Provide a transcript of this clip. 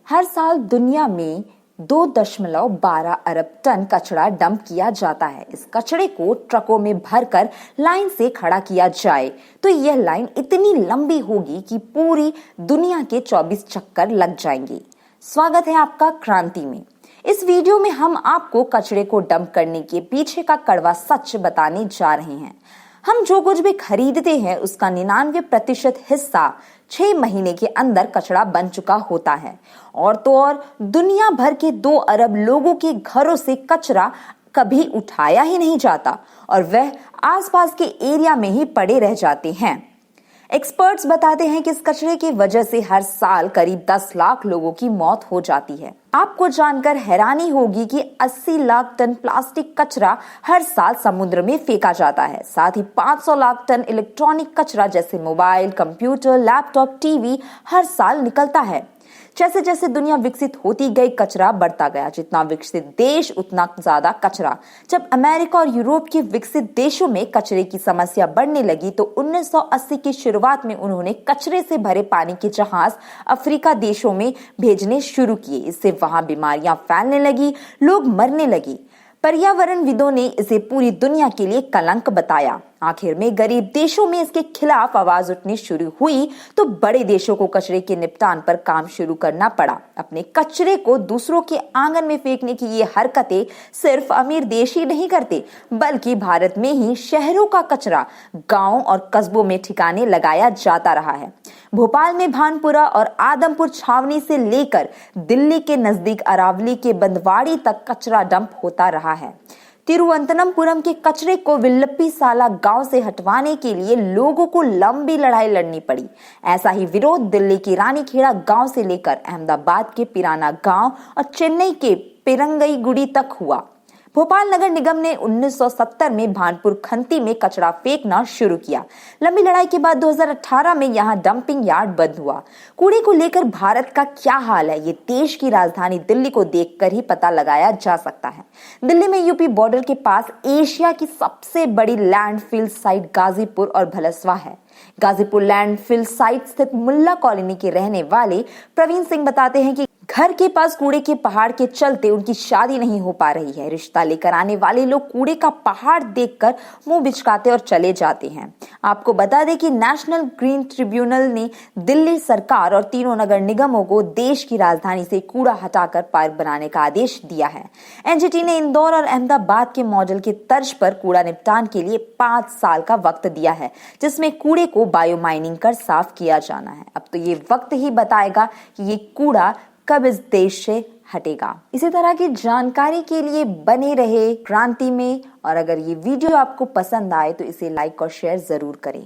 हर साल दुनिया में 2.12 अरब टन कचरा डंप किया जाता है। इस कचरे को ट्रकों में भरकर लाइन से खड़ा किया जाए तो यह लाइन इतनी लंबी होगी कि पूरी दुनिया के 24 चक्कर लग जाएंगे। स्वागत है आपका क्रांति में। इस वीडियो में हम आपको कचरे को डंप करने के पीछे का कड़वा सच बताने जा रहे हैं। हम जो कुछ भी खरीदते हैं उसका 99% हिस्सा 6 महीने के अंदर कचरा बन चुका होता है। और तो और दुनिया भर के 2 अरब लोगों के घरों से कचरा कभी उठाया ही नहीं जाता और वह आसपास के एरिया में ही पड़े रह जाते हैं। एक्सपर्ट्स बताते हैं कि इस कचरे की वजह से हर साल करीब 10 लाख लोगों की मौत हो जाती है। आपको जानकर हैरानी होगी कि 80 लाख टन प्लास्टिक कचरा हर साल समुद्र में फेंका जाता है। साथ ही 500 लाख टन इलेक्ट्रॉनिक कचरा जैसे मोबाइल, कंप्यूटर, लैपटॉप, टीवी हर साल निकलता है। जैसे जैसे दुनिया विकसित होती गई कचरा बढ़ता गया। जितना विकसित देश उतना ज्यादा कचरा। जब अमेरिका और यूरोप के विकसित देशों में कचरे की समस्या बढ़ने लगी तो 1980 की शुरुआत में उन्होंने कचरे से भरे पानी के जहाज अफ्रीका देशों में भेजने शुरू किए। इससे वहां बीमारियां फैलने लगी, लोग मरने लगी। पर्यावरणविदों ने इसे पूरी दुनिया के लिए कलंक बताया। आखिर में गरीब देशों में इसके खिलाफ आवाज उठनी शुरू हुई तो बड़े देशों को कचरे के निपटान पर काम शुरू करना पड़ा। अपने कचरे को दूसरों के आंगन में फेंकने की ये हरकतें सिर्फ अमीर देश ही नहीं करते, बल्कि भारत में ही शहरों का कचरा गांव और कस्बों में ठिकाने लगाया जाता रहा है। भोपाल में भानपुरा और आदमपुर छावनी से लेकर दिल्ली के नजदीक अरावली के बंदवाड़ी तक कचरा डंप होता रहा है। तिरुवनंतपुरम के कचरे को विल्लपीसाला गांव से हटवाने के लिए लोगों को लंबी लड़ाई लड़नी पड़ी। ऐसा ही विरोध दिल्ली के रानीखेड़ा गांव से लेकर अहमदाबाद के पिराना गांव और चेन्नई के पेरंगईगुड़ी तक हुआ। भोपाल नगर निगम ने 1970 में भानपुर खंती में कचरा फेंकना शुरू किया। लंबी लड़ाई के बाद 2018 में यहां डंपिंग यार्ड बंद हुआ। कूड़े को लेकर भारत का क्या हाल है, ये देश की राजधानी दिल्ली को देखकर ही पता लगाया जा सकता है। दिल्ली में यूपी बॉर्डर के पास एशिया की सबसे बड़ी लैंडफिल साइट गाजीपुर और भलसवा है। गाजीपुर लैंडफिल साइट स्थित मुल्ला कॉलोनी के रहने वाले प्रवीण सिंह बताते हैं कि घर के पास कूड़े के पहाड़ के चलते उनकी शादी नहीं हो पा रही है। रिश्ता लेकर आने वाले लोग कूड़े का पहाड़ देखकर मुंह बिचकाते और चले जाते हैं। आपको बता दें कि नेशनल ग्रीन ट्रिब्यूनल ने दिल्ली सरकार और तीनों नगर निगमों को देश की राजधानी से कूड़ा हटाकर पार्क बनाने का आदेश दिया है। एनजीटी ने इंदौर और अहमदाबाद के मॉडल के तर्ज पर कूड़ा निपटान के लिए 5 साल का वक्त दिया है, जिसमें कूड़े को बायो माइनिंग कर साफ किया जाना है। अब तो ये वक्त ही बताएगा कि ये कूड़ा कब इस देश से हटेगा। इसी तरह की जानकारी के लिए बने रहे क्रांति में। और अगर ये वीडियो आपको पसंद आए तो इसे लाइक और शेयर जरूर करें।